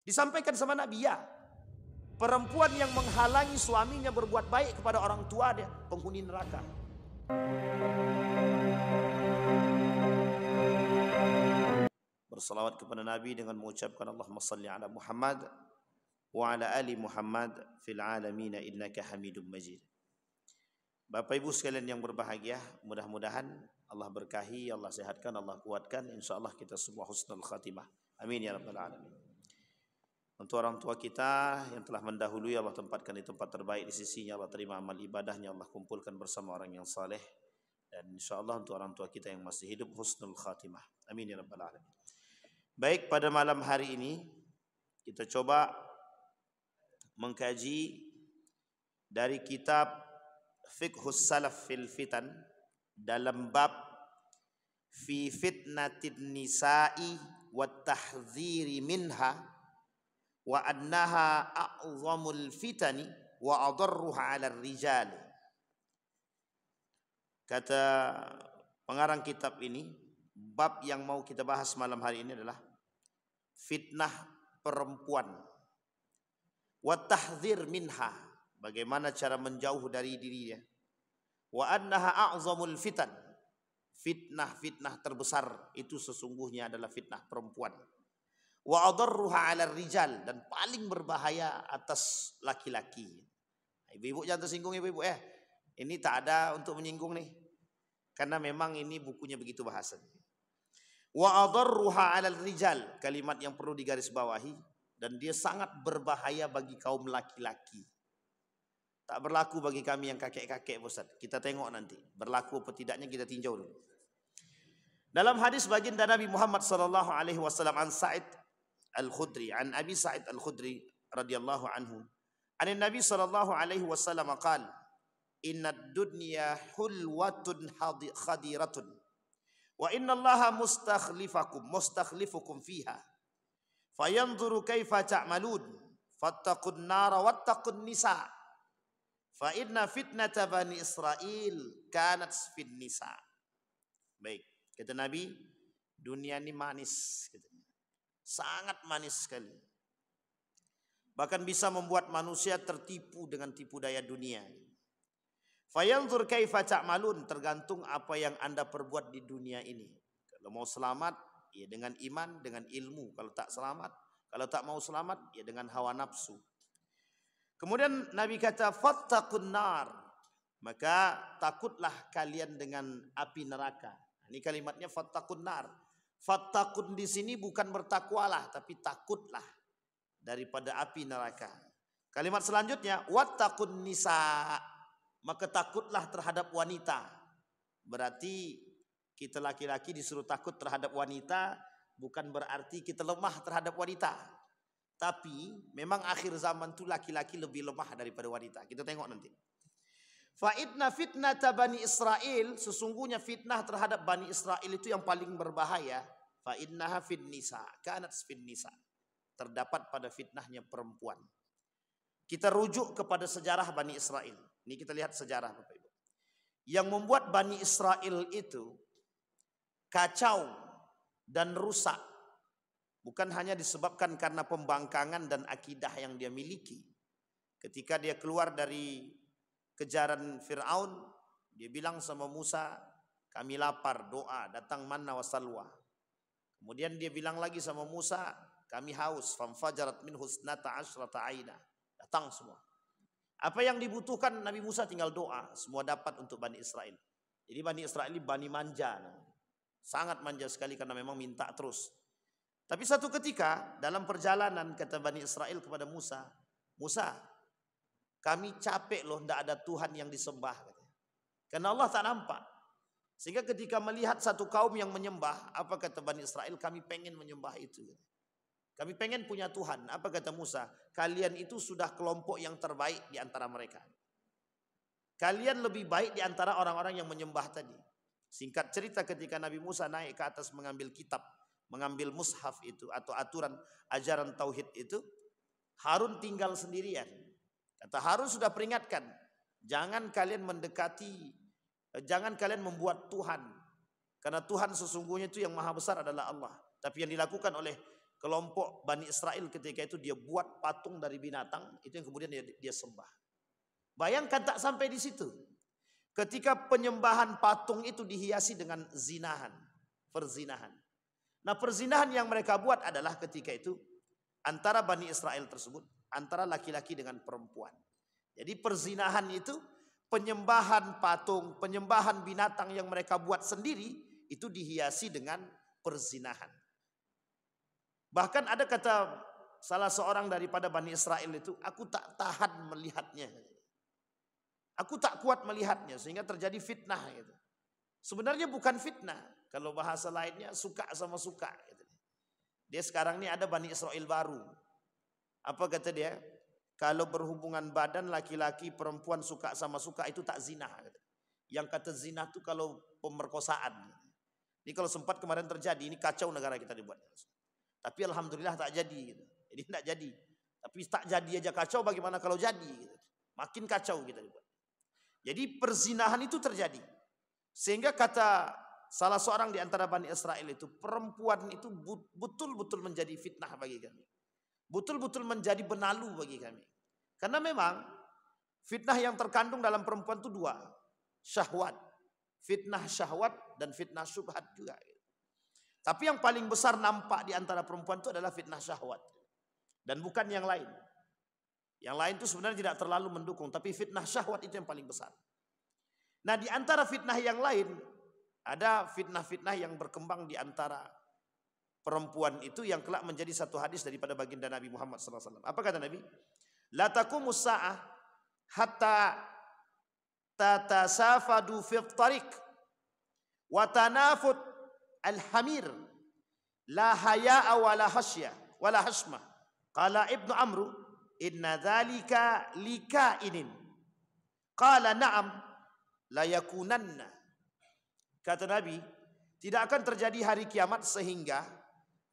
Disampaikan sama Nabi, ya, perempuan yang menghalangi suaminya berbuat baik kepada orang tua dia, penghuni neraka. Bersalawat kepada Nabi dengan mengucapkan Allahumma salli ala Muhammad wa ala ali Muhammad fil alamin innaka Hamidum Majid. Bapak Ibu sekalian yang berbahagia, mudah-mudahan Allah berkahi, Allah sehatkan, Allah kuatkan, insyaallah kita semua husnul khatimah. Amin ya rabbal alamin. Untuk orang tua kita yang telah mendahului, Allah tempatkan di tempat terbaik di sisinya, Allah terima amal ibadahnya, Allah kumpulkan bersama orang yang saleh, dan insyaallah untuk orang tua kita yang masih hidup husnul khatimah. Amin ya rabbal alamin. Baik, pada malam hari ini kita coba mengkaji dari kitab Fiqhus Salaf fil Fitan dalam bab fi fitnatin nisa'i wa tahdziri minha wa annaha a'zamul fitani wa adarruha 'ala rijal. Kata pengarang kitab ini, bab yang mau kita bahas malam hari ini adalah fitnah perempuan, wa tahdzir minha, bagaimana cara menjauh dari dirinya, wa annaha a'zamul fitan, fitnah-fitnah terbesar itu sesungguhnya adalah fitnah perempuan, wa adarruha 'ala rijal, dan paling berbahaya atas laki-laki. Ibu-ibu jangan tersinggung, ibu-ibu ya. Ini tak ada untuk menyinggung nih, karena memang ini bukunya begitu bahasanya. Wa adarruha 'alal rijal, kalimat yang perlu digarisbawahi, dan dia sangat berbahaya bagi kaum laki-laki. Tak berlaku bagi kami yang kakek-kakek, Ustaz. Kita tengok nanti berlaku apa tidaknya, kita tinjau dulu. Dalam hadis baginda Nabi Muhammad sallallahu alaihi wasallam an Sa'id Al-Khudri, an Abi Sa'id Al-Khudri radhiyallahu anhu, an Nabi sallallahu alaihi wasallam qala, "Innad dunya hulwatun khadiratun wa innallaha mustakhlifukum fiha fayanzuru kaifa ta'malun fattaqun nara wattaqun nisa fa inna fitnata bani Israil kanat fin nisa." Baik, kata Nabi, dunia ini manis, katanya. Sangat manis sekali. Bahkan bisa membuat manusia tertipu dengan tipu daya dunia. Fayanzur kaifa ta'malun, tergantung apa yang Anda perbuat di dunia ini. Kalau mau selamat, ya dengan iman, dengan ilmu. Kalau tak selamat, kalau tak mau selamat, ya dengan hawa nafsu. Kemudian Nabi kata fattaqun nar, maka takutlah kalian dengan api neraka. Ini kalimatnya fattaqun nar. Fattaqun di sini bukan bertakwalah, tapi takutlah daripada api neraka. Kalimat selanjutnya wattaqun nisa, maka takutlah terhadap wanita. Berarti kita laki-laki disuruh takut terhadap wanita, bukan berarti kita lemah terhadap wanita. Tapi memang akhir zaman itu laki-laki lebih lemah daripada wanita. Kita tengok nanti. Fa inna fitnata bani Israil, sesungguhnya fitnah terhadap Bani Israel itu yang paling berbahaya. Fa innaha fin nisa, kanat fin nisa. Terdapat pada fitnahnya perempuan. Kita rujuk kepada sejarah Bani Israel. Ini kita lihat sejarah, Bapak Ibu. Yang membuat Bani Israel itu kacau dan rusak bukan hanya disebabkan karena pembangkangan dan akidah yang dia miliki. Ketika dia keluar dari kejaran Fir'aun, dia bilang sama Musa, kami lapar, doa, datang manna wa salwa. Kemudian dia bilang lagi sama Musa, kami haus, famfajarat min husnata asyrata aina. Datang semua. Apa yang dibutuhkan Nabi Musa tinggal doa, semua dapat untuk Bani Israel. Jadi Bani Israel ini Bani manja. Sangat manja sekali karena memang minta terus. Tapi satu ketika dalam perjalanan kata Bani Israel kepada Musa, Musa, kami capek loh, tidak ada Tuhan yang disembah. Karena Allah tak nampak. Sehingga ketika melihat satu kaum yang menyembah, apa kata Bani Israel? Kami pengen menyembah itu. Kami pengen punya Tuhan. Apa kata Musa? Kalian itu sudah kelompok yang terbaik di antara mereka. Kalian lebih baik di antara orang-orang yang menyembah tadi. Singkat cerita, ketika Nabi Musa naik ke atas mengambil kitab, mengambil mushaf itu atau aturan ajaran tauhid itu, Harun tinggal sendirian. Kata Harun sudah peringatkan, jangan kalian mendekati, jangan kalian membuat Tuhan. Karena Tuhan sesungguhnya itu yang maha besar adalah Allah. Tapi yang dilakukan oleh kelompok Bani Israel ketika itu dia buat patung dari binatang, itu yang kemudian dia sembah. Bayangkan tak sampai di situ. Ketika penyembahan patung itu dihiasi dengan zinahan, perzinahan. Nah, perzinahan yang mereka buat adalah ketika itu antara Bani Israel tersebut, antara laki-laki dengan perempuan. Jadi perzinahan itu penyembahan patung, penyembahan binatang yang mereka buat sendiri, itu dihiasi dengan perzinahan. Bahkan ada kata salah seorang daripada Bani Israel itu, aku tak tahan melihatnya. Aku tak kuat melihatnya sehingga terjadi fitnah gitu. Sebenarnya bukan fitnah. Kalau bahasa lainnya suka sama suka gitu. Dia sekarang ini ada Bani Israel baru. Apa kata dia? Kalau berhubungan badan laki-laki perempuan suka sama suka itu tak zina gitu. Yang kata zina itu kalau pemerkosaan. Ini kalau sempat kemarin terjadi, ini kacau negara kita dibuat. Tapi alhamdulillah tak jadi gitu. Jadi tidak jadi. Tapi tak jadi aja kacau, bagaimana kalau jadi gitu. Makin kacau kita dibuat. Jadi perzinahan itu terjadi. Sehingga kata salah seorang di antara Bani Israel itu, perempuan itu betul-betul menjadi fitnah bagi kami. Betul-betul menjadi benalu bagi kami. Karena memang fitnah yang terkandung dalam perempuan itu dua. Syahwat. Fitnah syahwat dan fitnah syubhat juga. Tapi yang paling besar nampak di antara perempuan itu adalah fitnah syahwat. Dan bukan yang lain. Yang lain itu sebenarnya tidak terlalu mendukung. Tapi fitnah syahwat itu yang paling besar. Nah, di antara fitnah yang lain, ada fitnah-fitnah yang berkembang di antara perempuan itu yang kelak menjadi satu hadis daripada baginda Nabi Muhammad SAW. Apa kata Nabi? La taqumus sa'ah hatta tatasafadu fil tariq wa tanafut al-hamir la haya'a wa la hasya wa la hasma. Qala Ibnu Amru inna dzalika likainin. Qala na'am la yakunanna. Kata Nabi, tidak akan terjadi hari kiamat sehingga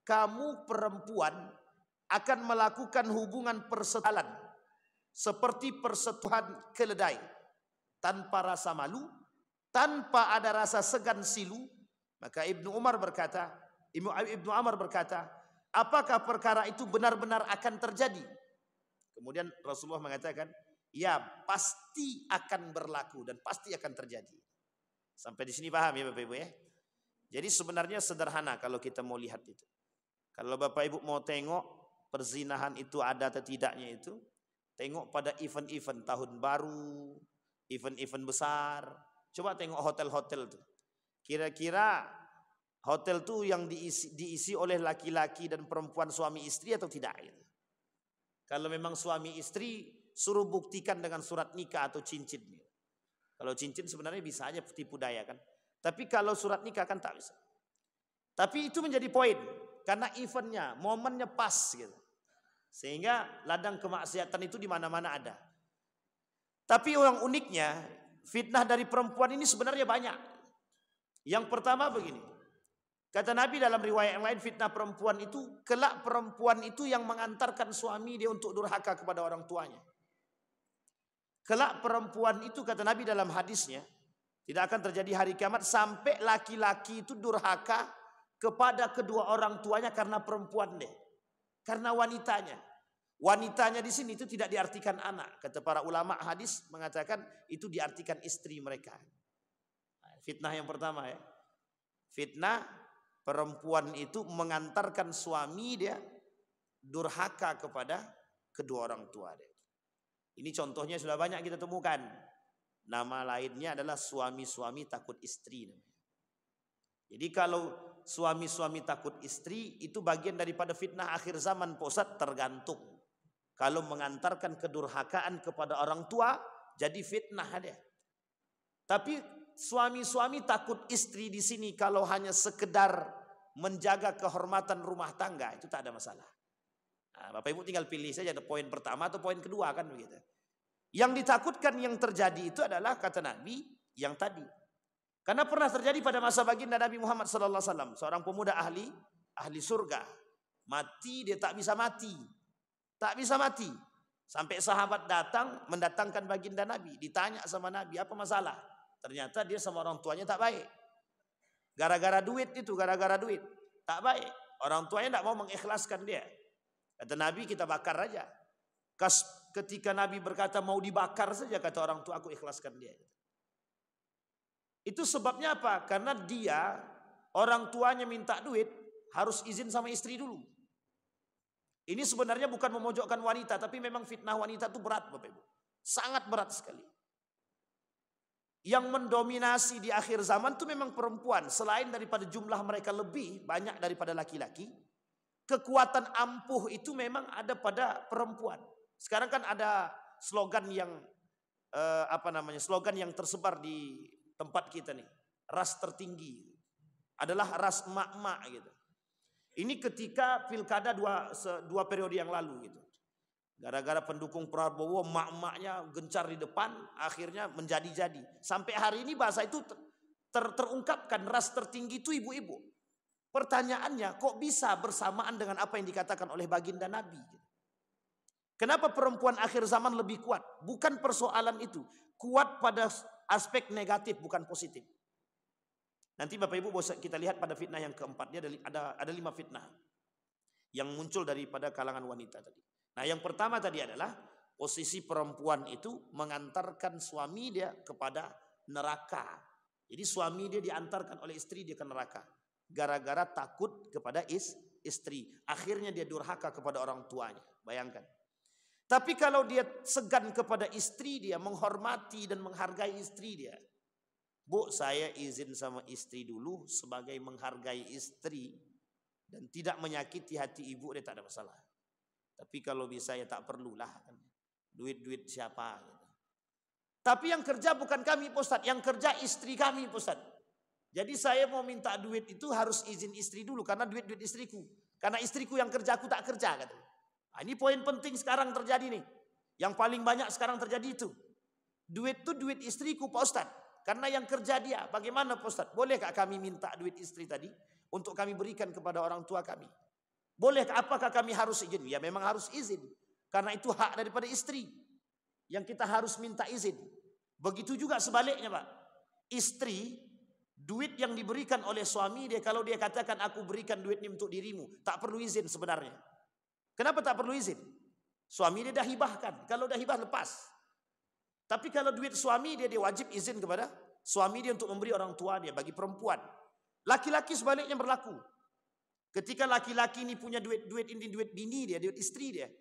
kamu perempuan akan melakukan hubungan persetubuhan seperti persetubuhan keledai tanpa rasa malu, tanpa ada rasa segan silu. Maka Ibnu Amr berkata, apakah perkara itu benar-benar akan terjadi? Kemudian Rasulullah mengatakan, ya pasti akan berlaku dan pasti akan terjadi. Sampai di sini paham ya Bapak Ibu ya? Jadi sebenarnya sederhana kalau kita mau lihat itu. Kalau Bapak Ibu mau tengok perzinahan itu ada atau tidaknya itu, tengok pada event-event tahun baru, event-event besar. Coba tengok hotel-hotel tuh. Kira-kira hotel tuh yang diisi oleh laki-laki dan perempuan suami istri atau tidak? Kalau memang suami istri, suruh buktikan dengan surat nikah atau cincin. Kalau cincin sebenarnya bisa aja tipu daya kan. Tapi kalau surat nikah kan tak bisa. Tapi itu menjadi poin. Karena eventnya, momennya pas gitu. Sehingga ladang kemaksiatan itu di mana-mana ada. Tapi yang uniknya, fitnah dari perempuan ini sebenarnya banyak. Yang pertama begini. Kata Nabi dalam riwayat yang lain, fitnah perempuan itu, kelak perempuan itu yang mengantarkan suami dia untuk durhaka kepada orang tuanya. Kelak perempuan itu, kata Nabi dalam hadisnya, tidak akan terjadi hari kiamat sampai laki-laki itu durhaka kepada kedua orang tuanya karena perempuan deh. Karena wanitanya. Wanitanya di sini itu tidak diartikan anak. Kata para ulama hadis mengatakan itu diartikan istri mereka. Fitnah yang pertama ya. Fitnah perempuan itu mengantarkan suami dia durhaka kepada kedua orang tua dia. Ini contohnya sudah banyak kita temukan. Nama lainnya adalah suami-suami takut istri. Jadi kalau suami-suami takut istri itu bagian daripada fitnah akhir zaman Pak Ustadz, tergantung. Kalau mengantarkan kedurhakaan kepada orang tua jadi fitnah dia. Tapi suami-suami takut istri di sini kalau hanya sekedar menjaga kehormatan rumah tangga itu tak ada masalah. Nah, Bapak Ibu tinggal pilih saja poin pertama atau poin kedua kan begitu. Yang ditakutkan yang terjadi itu adalah kata Nabi yang tadi. Karena pernah terjadi pada masa baginda Nabi Muhammad SAW. Seorang pemuda ahli surga. Mati dia tak bisa mati. Tak bisa mati. Sampai sahabat datang mendatangkan baginda Nabi. Ditanya sama Nabi apa masalah. Ternyata dia sama orang tuanya tak baik. Gara-gara duit itu, gara-gara duit. Tak baik. Orang tuanya tidak mau mengikhlaskan dia. Kata Nabi, kita bakar aja. Ketika Nabi berkata mau dibakar saja, kata orang tua, aku ikhlaskan dia. Itu sebabnya apa? Karena dia, orang tuanya minta duit, harus izin sama istri dulu. Ini sebenarnya bukan memojokkan wanita, tapi memang fitnah wanita itu berat, Bapak Ibu. Sangat berat sekali. Yang mendominasi di akhir zaman itu memang perempuan. Selain daripada jumlah mereka lebih banyak daripada laki-laki, kekuatan ampuh itu memang ada pada perempuan. Sekarang kan ada slogan yang slogan yang tersebar di tempat kita nih, ras tertinggi adalah ras emak-emak gitu. Ini ketika pilkada dua periode yang lalu gitu. Gara-gara pendukung Prabowo, emak-emaknya gencar di depan, akhirnya menjadi-jadi. Sampai hari ini bahasa itu terungkapkan, ras tertinggi itu ibu-ibu. Pertanyaannya, kok bisa bersamaan dengan apa yang dikatakan oleh baginda Nabi? Kenapa perempuan akhir zaman lebih kuat? Bukan persoalan itu. Kuat pada aspek negatif, bukan positif. Nanti Bapak Ibu kita lihat pada fitnah yang keempat. Dia ada 5 fitnah yang muncul daripada kalangan wanita tadi. Nah, yang pertama tadi adalah posisi perempuan itu mengantarkan suami dia kepada neraka. Jadi suami dia diantarkan oleh istri dia ke neraka. Gara-gara takut kepada istri. Akhirnya dia durhaka kepada orang tuanya. Bayangkan. Tapi kalau dia segan kepada istri dia, menghormati dan menghargai istri dia. Bu, saya izin sama istri dulu sebagai menghargai istri. Dan tidak menyakiti hati ibu, dia tak ada masalah. Tapi kalau bisa ya tak perlulah. Duit-duit siapa. Tapi yang kerja bukan kami, Pak Ustadz. Yang kerja istri kami, Pak Ustadz. Jadi saya mau minta duit itu harus izin istri dulu. Karena duit-duit istriku. Karena istriku yang kerja, aku tak kerja. Kata. Nah, ini poin penting sekarang terjadi nih. Yang paling banyak sekarang terjadi itu. Duit itu duit istriku, Pak Ustadz. Karena yang kerja dia. Bagaimana, Pak Ustadz? Bolehkah kami minta duit istri tadi untuk kami berikan kepada orang tua kami? Boleh, apakah kami harus izin? Ya memang harus izin. Karena itu hak daripada istri. Yang kita harus minta izin. Begitu juga sebaliknya, Pak. Istri, duit yang diberikan oleh suami dia, kalau dia katakan aku berikan duit ini untuk dirimu, tak perlu izin sebenarnya. Kenapa tak perlu izin? Suami dia dah hibahkan. Kalau dah hibah lepas. Tapi kalau duit suami dia wajib izin kepada suami dia untuk memberi orang tua dia bagi perempuan. Laki-laki sebaliknya berlaku. Ketika laki-laki ini punya duit ini duit bini dia, duit istri dia,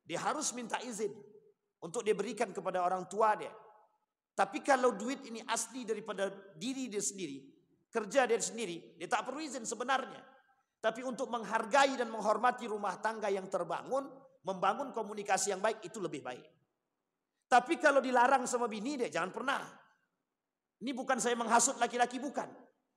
dia harus minta izin untuk dia berikan kepada orang tua dia. Tapi kalau duit ini asli daripada diri dia sendiri, kerja dia sendiri, dia tak perlu izin sebenarnya. Tapi untuk menghargai dan menghormati rumah tangga yang terbangun, membangun komunikasi yang baik, itu lebih baik. Tapi kalau dilarang sama bini dia, jangan pernah. Ini bukan saya menghasut laki-laki, bukan.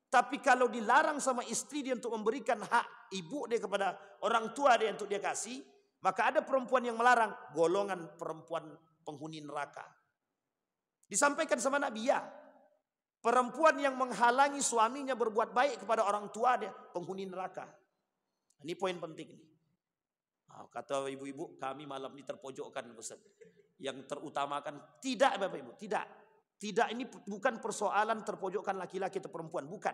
Tapi kalau dilarang sama istri dia untuk memberikan hak ibu dia kepada orang tua dia untuk dia kasih, maka ada perempuan yang melarang, golongan perempuan penghuni neraka. Disampaikan sama Nabi, ya. Perempuan yang menghalangi suaminya berbuat baik kepada orang tua dia, penghuni neraka. Ini poin penting nih. Kata ibu-ibu, kami malam ini terpojokkan, Ustaz. Yang terutamakan, tidak Bapak Ibu, tidak. Tidak, ini bukan persoalan terpojokkan laki-laki atau perempuan, bukan.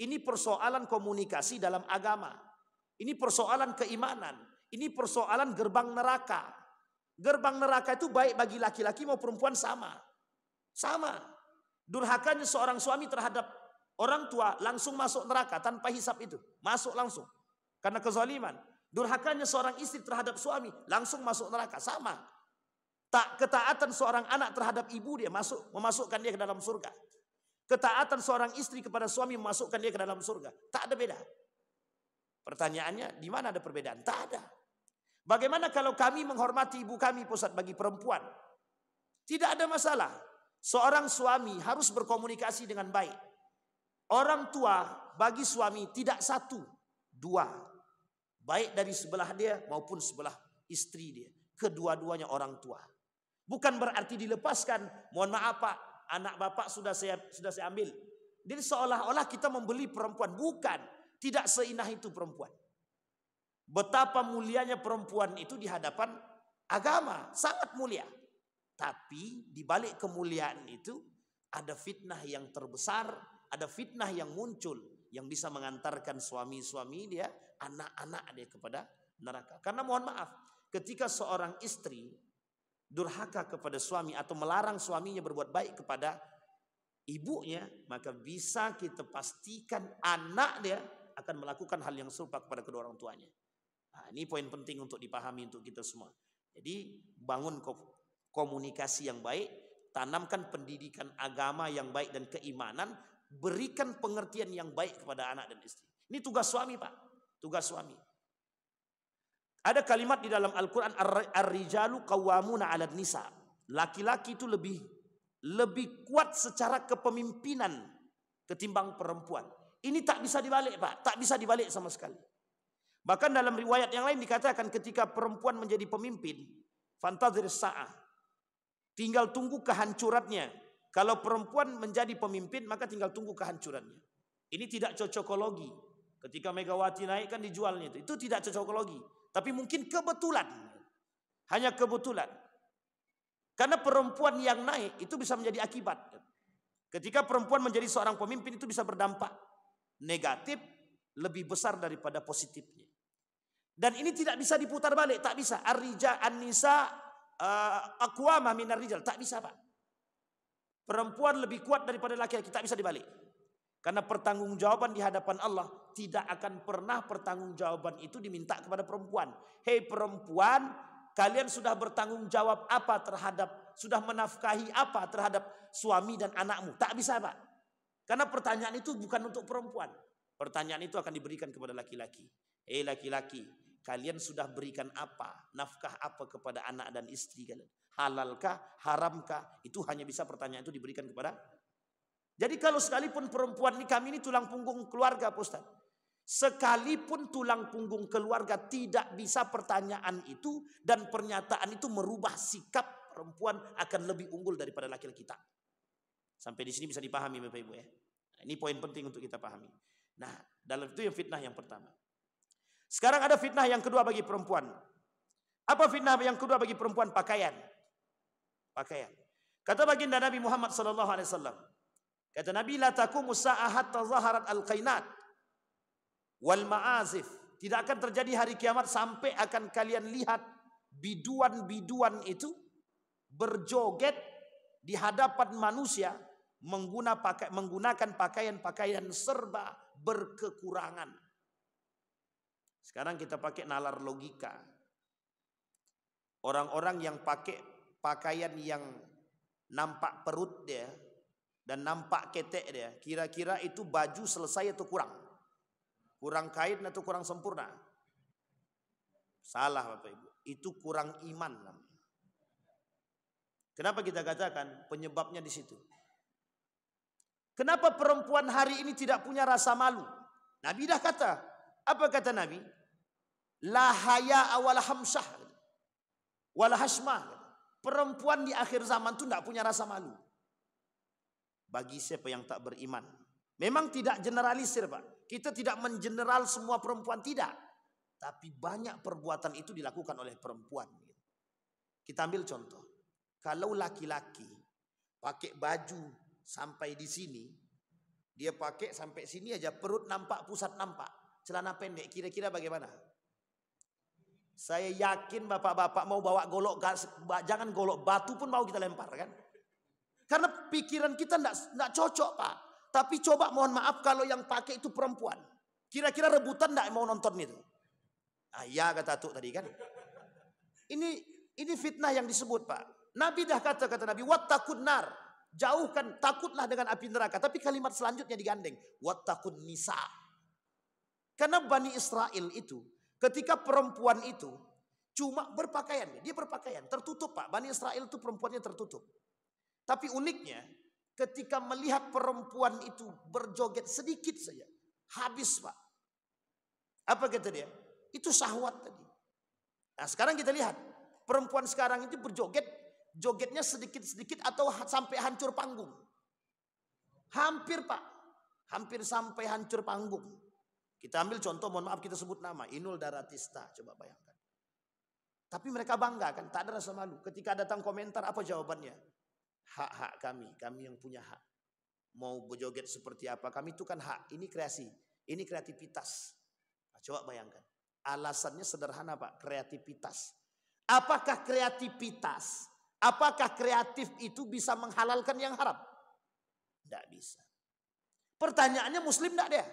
Ini persoalan komunikasi dalam agama. Ini persoalan keimanan. Ini persoalan gerbang neraka. Gerbang neraka itu baik bagi laki-laki mau perempuan sama. Sama. Durhakanya seorang suami terhadap orang tua langsung masuk neraka tanpa hisab itu. Masuk langsung. Karena kezaliman. Durhakanya seorang istri terhadap suami langsung masuk neraka. Sama. Tak ketaatan seorang anak terhadap ibu dia memasukkan dia ke dalam surga. Ketaatan seorang istri kepada suami memasukkan dia ke dalam surga. Tak ada beda. Pertanyaannya, di mana ada perbedaan? Tak ada. Bagaimana kalau kami menghormati ibu kami, Ustaz, bagi perempuan? Tidak ada masalah. Seorang suami harus berkomunikasi dengan baik. Orang tua bagi suami tidak satu, dua. Baik dari sebelah dia maupun sebelah istri dia. Kedua-duanya orang tua. Bukan berarti dilepaskan. Mohon maaf Pak, anak bapak sudah saya ambil. Jadi seolah-olah kita membeli perempuan. Bukan. Tidak seinah itu perempuan. Betapa mulianya perempuan itu di hadapan agama. Sangat mulia. Tapi di balik kemuliaan itu ada fitnah yang terbesar, ada fitnah yang muncul yang bisa mengantarkan suami-suami dia anak-anak dia kepada neraka. Karena mohon maaf, ketika seorang istri durhaka kepada suami atau melarang suaminya berbuat baik kepada ibunya, maka bisa kita pastikan anak dia akan melakukan hal yang serupa kepada kedua orang tuanya. Nah, ini poin penting untuk dipahami untuk kita semua. Jadi bangun komunikasi yang baik, tanamkan pendidikan agama yang baik dan keimanan, berikan pengertian yang baik kepada anak dan istri. Ini tugas suami, Pak. Tugas suami. Ada kalimat di dalam Al-Quran, ar-rijalu qawwamuna 'alan nisa. Laki-laki itu lebih kuat secara kepemimpinan ketimbang perempuan. Ini tak bisa dibalik, Pak. Tak bisa dibalik sama sekali. Bahkan dalam riwayat yang lain dikatakan ketika perempuan menjadi pemimpin, fantazir sa'ah. Tinggal tunggu kehancurannya. Kalau perempuan menjadi pemimpin, maka tinggal tunggu kehancurannya. Ini tidak cocokologi. Ketika Megawati naik kan dijualnya itu. Itu tidak cocokologi. Tapi mungkin kebetulan. Hanya kebetulan. Karena perempuan yang naik itu bisa menjadi akibat. Ketika perempuan menjadi seorang pemimpin itu bisa berdampak negatif lebih besar daripada positifnya. Dan ini tidak bisa diputar balik, tak bisa. Ar-rijal an-nisa aqwama minar rijal, tak bisa, Pak. Perempuan lebih kuat daripada laki-laki, tak bisa dibalik. Karena pertanggungjawaban di hadapan Allah tidak akan pernah pertanggungjawaban itu diminta kepada perempuan. Hei perempuan, kalian sudah bertanggung jawab apa terhadap, sudah menafkahi apa terhadap suami dan anakmu? Tak bisa, Pak. Karena pertanyaan itu bukan untuk perempuan. Pertanyaan itu akan diberikan kepada laki-laki. Hei laki-laki, kalian sudah berikan apa? Nafkah apa kepada anak dan istri kalian? Halalkah? Haramkah? Itu hanya bisa pertanyaan itu diberikan kepada. Jadi kalau sekalipun perempuan ini, kami ini tulang punggung keluarga, Pak Ustaz. Sekalipun tulang punggung keluarga tidak bisa pertanyaan itu dan pernyataan itu merubah sikap perempuan akan lebih unggul daripada laki-laki kita. Sampai di sini bisa dipahami Bapak Ibu ya. Nah, ini poin penting untuk kita pahami. Nah, dalam itu yang fitnah yang pertama. Sekarang ada fitnah yang kedua bagi perempuan. Apa fitnah yang kedua bagi perempuan? Pakaian. Pakaian. Kata baginda Nabi Muhammad SAW. Kata Nabi, la taqumu sa'ah hatta zaharat al-qainat wal ma'azif. Tidak akan terjadi hari kiamat sampai akan kalian lihat biduan-biduan itu berjoget di hadapan manusia menggunakan pakaian-pakaian serba berkekurangan. Sekarang kita pakai nalar logika. Orang-orang yang pakai pakaian yang nampak perut dia dan nampak ketek dia, kira-kira itu baju selesai atau kurang? Kurang kain atau kurang sempurna? Salah Bapak Ibu, itu kurang iman. Kenapa kita katakan penyebabnya di situ? Kenapa perempuan hari ini tidak punya rasa malu? Nabi dah kata, apa kata Nabi? La haya wala hamsah wala hashmah. Perempuan di akhir zaman itu tidak punya rasa malu. Bagi siapa yang tak beriman. Memang tidak generalisir, Pak. Kita tidak mengeneral semua perempuan, tidak. Tapi banyak perbuatan itu dilakukan oleh perempuan. Kita ambil contoh. Kalau laki-laki pakai baju sampai di sini, dia pakai sampai sini aja, perut nampak, pusat nampak, celana pendek, kira-kira bagaimana? Saya yakin bapak-bapak mau bawa golok gas, jangan golok batu pun mau kita lempar kan? Karena pikiran kita enggak cocok, Pak. Tapi coba mohon maaf kalau yang pakai itu perempuan. Kira-kira rebutan enggak mau nonton itu? Ah ya kata Atuk tadi kan. Ini fitnah yang disebut, Pak. Nabi dah kata Nabi, wattaqun nar. Jauhkan, takutlah dengan api neraka. Tapi kalimat selanjutnya digandeng, wattaqun nisa. Karena Bani Israel itu, ketika perempuan itu cuma berpakaian, dia berpakaian tertutup, Pak. Bani Israel itu perempuannya tertutup. Tapi uniknya, ketika melihat perempuan itu berjoget sedikit saja, habis, Pak. Apa kata dia? Itu syahwat tadi. Nah sekarang kita lihat, perempuan sekarang itu berjoget, jogetnya sedikit-sedikit atau sampai hancur panggung. Hampir, Pak. Hampir sampai hancur panggung. Kita ambil contoh, mohon maaf kita sebut nama, Inul Daratista, coba bayangkan. Tapi mereka bangga kan, tak ada rasa malu. Ketika datang komentar, apa jawabannya? Hak-hak kami yang punya hak. Mau berjoget seperti apa, kami itu kan hak, ini kreasi, ini kreativitas. Coba bayangkan. Alasannya sederhana Pak, kreativitas. Apakah kreativitas, apakah kreatif itu bisa menghalalkan yang haram? Tidak bisa. Pertanyaannya muslim tidak dia?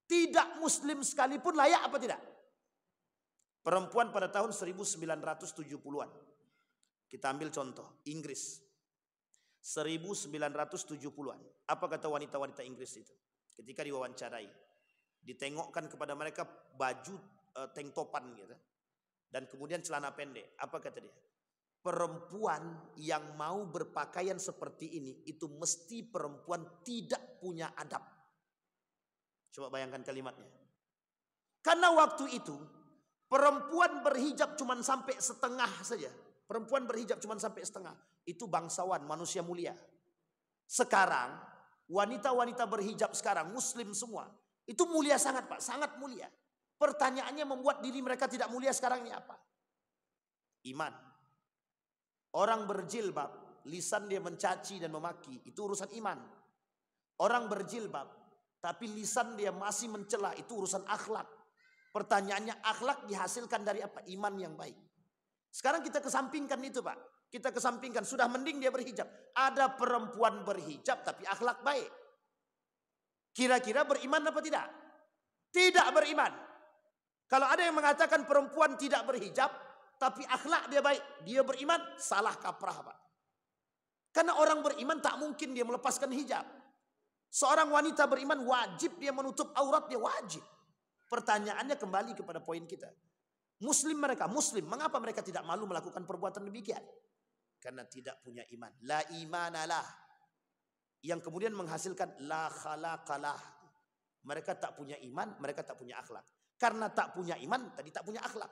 Tidak muslim sekalipun layak apa tidak? Perempuan pada tahun 1970-an. Kita ambil contoh, Inggris. 1970-an. Apa kata wanita-wanita Inggris itu? Ketika diwawancarai. Ditengokkan kepada mereka baju tank topan gitu. Dan kemudian celana pendek. Apa kata dia? Perempuan yang mau berpakaian seperti ini, itu mesti perempuan tidak punya adab. Coba bayangkan kalimatnya. Karena waktu itu, perempuan berhijab cuma sampai setengah saja. Perempuan berhijab cuma sampai setengah. Itu bangsawan, manusia mulia. Sekarang, wanita-wanita berhijab sekarang, muslim semua. Itu mulia sangat Pak, sangat mulia. Pertanyaannya membuat diri mereka tidak mulia sekarang ini apa? Iman. Orang berjilbab, lisan dia mencaci dan memaki, itu urusan iman. Orang berjilbab, tapi lisan dia masih mencela, itu urusan akhlak. Pertanyaannya akhlak dihasilkan dari apa? Iman yang baik. Sekarang kita kesampingkan itu Pak. Kita kesampingkan, sudah mending dia berhijab. Ada perempuan berhijab tapi akhlak baik. Kira-kira beriman apa tidak? Tidak beriman. Kalau ada yang mengatakan perempuan tidak berhijab, tapi akhlak dia baik, dia beriman, salah kaprah Pak. Karena orang beriman tak mungkin dia melepaskan hijab. Seorang wanita beriman wajib dia menutup aurat, dia wajib. Pertanyaannya kembali kepada poin kita. Muslim mereka, muslim, mengapa mereka tidak malu melakukan perbuatan demikian? Karena tidak punya iman. La imanalah. Yang kemudian menghasilkan la khalaqalah. Mereka tak punya iman, mereka tak punya akhlak. Karena tak punya iman, tadi tak punya akhlak.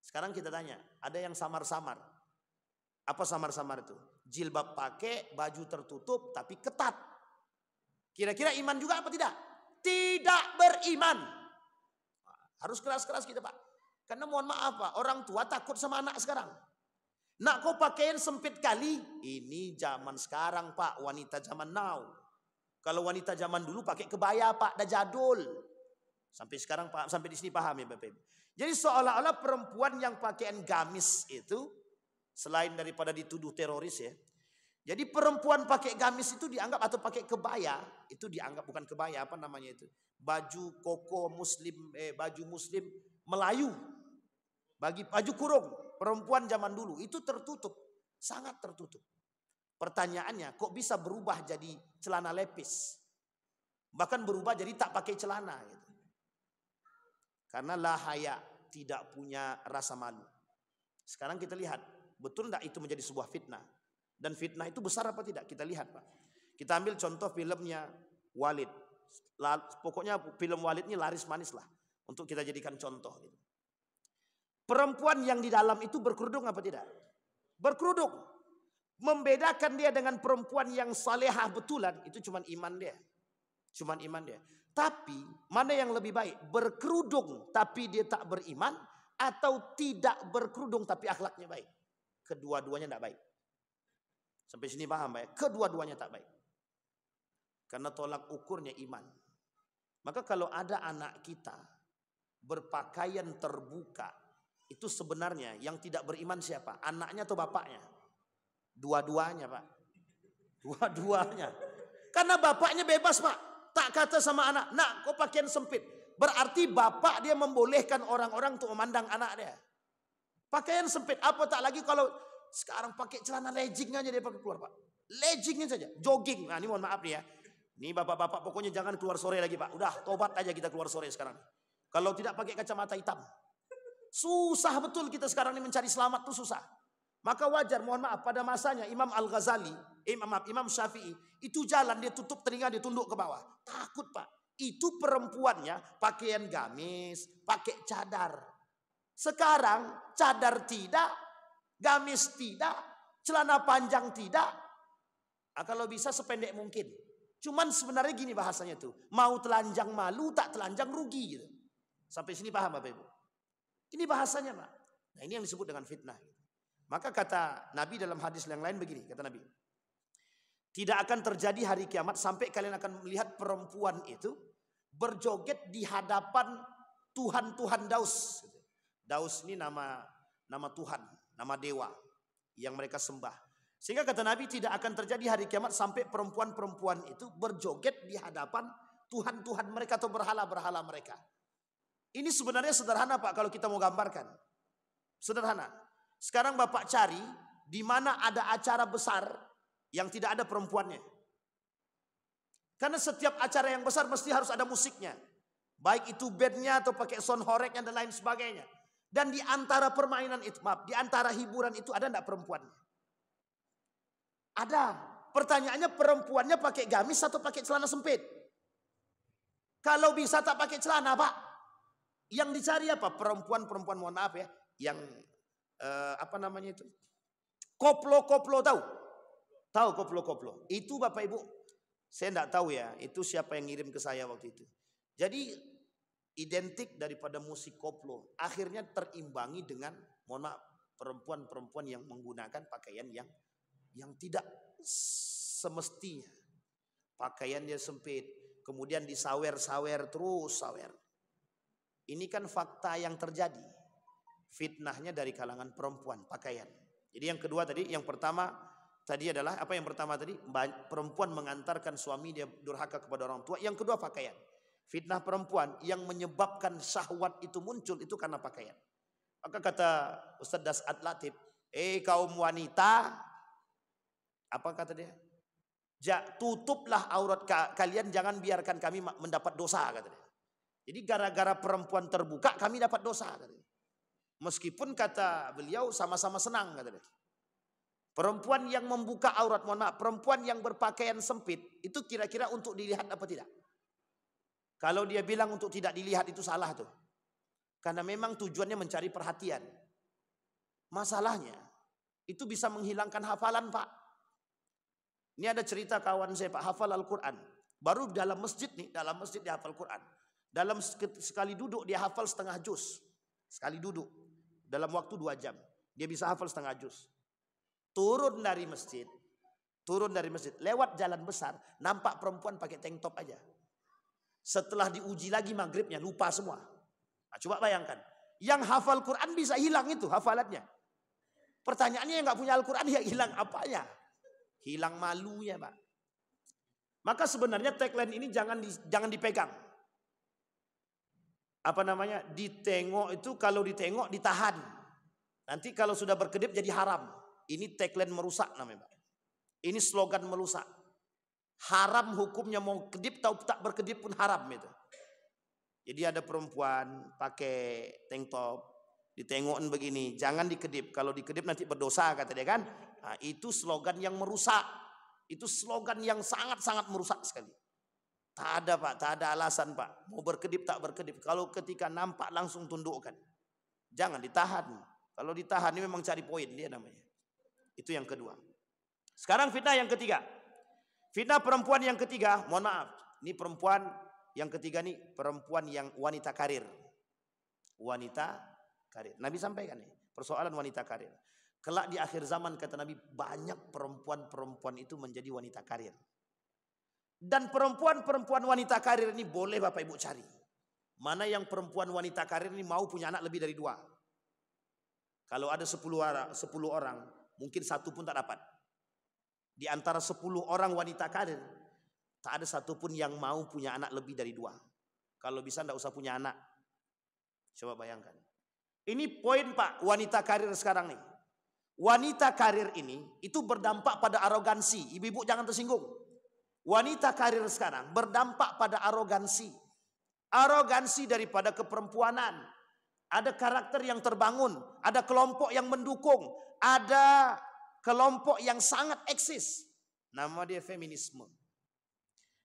Sekarang kita tanya, ada yang samar-samar. Apa samar-samar itu? Jilbab pakai, baju tertutup, tapi ketat. Kira-kira iman juga apa tidak? Tidak beriman. Harus keras-keras kita Pak. Karena mohon maaf Pak, orang tua takut sama anak sekarang. Nak kau pakaian sempit kali. Ini zaman sekarang Pak, wanita zaman now. Kalau wanita zaman dulu pakai kebaya Pak, dah jadul. Sampai sekarang Pak, sampai di sini paham ya Bapak Ibu. Jadi seolah-olah perempuan yang pakaian gamis itu, selain daripada dituduh teroris ya. Jadi perempuan pakai gamis itu dianggap, atau pakai kebaya, itu dianggap bukan kebaya, apa namanya itu? Baju koko muslim, baju muslim Melayu. Baju kurung. Perempuan zaman dulu itu tertutup, sangat tertutup. Pertanyaannya, kok bisa berubah jadi celana lepis? Bahkan berubah jadi tak pakai celana gitu. Karena lahaya, tidak punya rasa malu. Sekarang kita lihat, betul tidak itu menjadi sebuah fitnah? Dan fitnah itu besar apa tidak? Kita lihat Pak. Kita ambil contoh filmnya Walid. Pokoknya film Walid ini laris manis lah. Untuk kita jadikan contoh gitu. Perempuan yang di dalam itu berkerudung apa tidak? Berkerudung. Membedakan dia dengan perempuan yang salehah betulan, itu cuma iman dia. Cuma iman dia. Tapi mana yang lebih baik? Berkerudung tapi dia tak beriman, atau tidak berkerudung tapi akhlaknya baik? Kedua-duanya tidak baik. Sampai sini paham Pak ya? Kedua-duanya tak baik. Karena tolak ukurnya iman. Maka kalau ada anak kita berpakaian terbuka, itu sebenarnya yang tidak beriman siapa? Anaknya atau bapaknya? Dua-duanya Pak. Dua-duanya. Karena bapaknya bebas Pak. Tak kata sama anak, nak kau pakaian sempit. Berarti bapak dia membolehkan orang-orang untuk memandang anak dia. Pakaian sempit. Apa tak lagi kalau sekarang pakai celana legging aja dia pakai keluar Pak. Leggingnya saja. Jogging. Nah ini mohon maaf nih ya. Ini bapak-bapak pokoknya jangan keluar sore lagi Pak. Udah tobat aja kita keluar sore sekarang. Kalau tidak pakai kacamata hitam. Susah betul kita sekarang ini mencari selamat tuh susah. Maka wajar, mohon maaf, pada masanya Imam Al-Ghazali, Imam Syafi'i, itu jalan dia tutup telinga, dia tunduk ke bawah. Takut Pak. Itu perempuannya pakaian gamis, pakai cadar. Sekarang cadar tidak, gamis tidak, celana panjang tidak. Kalau bisa sependek mungkin. Cuman sebenarnya gini bahasanya tuh, mau telanjang malu, tak telanjang rugi gitu. Sampai sini paham Bapak Ibu? Ini bahasanya Pak. Nah ini yang disebut dengan fitnah. Maka kata Nabi dalam hadis yang lain begini, kata Nabi. Tidak akan terjadi hari kiamat sampai kalian akan melihat perempuan itu berjoget di hadapan Tuhan-Tuhan Daus. Daus ini nama Tuhan, nama dewa yang mereka sembah. Sehingga kata Nabi tidak akan terjadi hari kiamat sampai perempuan-perempuan itu berjoget di hadapan Tuhan-Tuhan mereka atau berhala-berhala mereka. Ini sebenarnya sederhana Pak kalau kita mau gambarkan. Sederhana. Sekarang Bapak cari di mana ada acara besar yang tidak ada perempuannya. Karena setiap acara yang besar mesti harus ada musiknya. Baik itu bandnya atau pakai sound horeknya dan lain sebagainya. Dan di antara permainan itu, di antara hiburan itu ada enggak perempuannya? Ada. Pertanyaannya perempuannya pakai gamis atau pakai celana sempit? Kalau bisa tak pakai celana Pak. Yang dicari apa? Perempuan-perempuan mohon maaf ya. Yang apa namanya itu? Koplo-koplo tahu? Tahu koplo-koplo? Itu Bapak Ibu. Saya enggak tahu ya. Itu siapa yang ngirim ke saya waktu itu. Jadi identik daripada musik koplo. Akhirnya terimbangi dengan mohon maaf. Perempuan-perempuan yang menggunakan pakaian yang tidak semestinya. Pakaiannya sempit. Kemudian disawer-sawer terus sawer. Ini kan fakta yang terjadi. Fitnahnya dari kalangan perempuan pakaian. Jadi yang kedua tadi, yang pertama tadi adalah apa yang pertama tadi? Perempuan mengantarkan suami dia durhaka kepada orang tua. Yang kedua pakaian. Fitnah perempuan yang menyebabkan syahwat itu muncul itu karena pakaian. Maka kata Ustaz Das'ad Latif, kaum wanita, apa kata dia? Tutuplah aurat kalian, jangan biarkan kami mendapat dosa, kata dia. Jadi gara-gara perempuan terbuka kami dapat dosa, kata dia. Meskipun kata beliau sama-sama senang, kata dia. Perempuan yang membuka aurat, mohon maaf, perempuan yang berpakaian sempit itu kira-kira untuk dilihat apa tidak? Kalau dia bilang untuk tidak dilihat itu salah tuh. Karena memang tujuannya mencari perhatian. Masalahnya itu bisa menghilangkan hafalan Pak. Ini ada cerita kawan saya Pak, hafal Al-Quran. Baru dalam masjid nih, dalam masjid dia hafal Quran. Dalam sekali duduk dia hafal setengah juz. Sekali duduk. Dalam waktu 2 jam. Dia bisa hafal setengah juz. Turun dari masjid. Lewat jalan besar. Nampak perempuan pakai tank top aja. Setelah diuji lagi maghribnya lupa semua. Nah, coba bayangkan. Yang hafal Quran bisa hilang itu hafalannya. Pertanyaannya yang gak punya Al-Quran ya hilang apanya? Hilang malunya Pak. Maka sebenarnya tagline ini jangan dipegang. Apa namanya? Ditengok itu kalau ditengok ditahan. Nanti kalau sudah berkedip jadi haram. Ini tagline merusak namanya Pak. Ini slogan merusak. Haram hukumnya mau kedip atau tak berkedip pun haram itu. Jadi ada perempuan pakai tank top, ditengokin begini, jangan dikedip. Kalau dikedip nanti berdosa kata dia kan. Nah, itu slogan yang merusak. Itu slogan yang sangat-sangat merusak sekali. Tak ada Pak, tak ada alasan Pak. Mau berkedip tak berkedip. Kalau ketika nampak langsung tundukkan. Jangan ditahan. Kalau ditahan ini memang cari poin dia namanya. Itu yang kedua. Sekarang fitnah yang ketiga. Fitnah perempuan yang ketiga, mohon maaf. Ini perempuan yang ketiga nih, perempuan yang wanita karir. Wanita karir. Nabi sampaikan nih, persoalan wanita karir. Kelak di akhir zaman kata Nabi, banyak perempuan-perempuan itu menjadi wanita karir. Dan perempuan-perempuan wanita karir ini boleh Bapak Ibu cari. Mana yang perempuan wanita karir ini mau punya anak lebih dari 2. Kalau ada 10 orang, mungkin 1 pun tak dapat. Di antara 10 orang wanita karir, tak ada 1 pun yang mau punya anak lebih dari 2. Kalau bisa tidak usah punya anak. Coba bayangkan. Ini poin Pak, wanita karir sekarang nih. Wanita karir ini itu berdampak pada arogansi. Ibu-ibu jangan tersinggung. Wanita karir sekarang berdampak pada arogansi. Arogansi daripada keperempuanan. Ada karakter yang terbangun. Ada kelompok yang mendukung. Ada kelompok yang sangat eksis. Nama dia feminisme.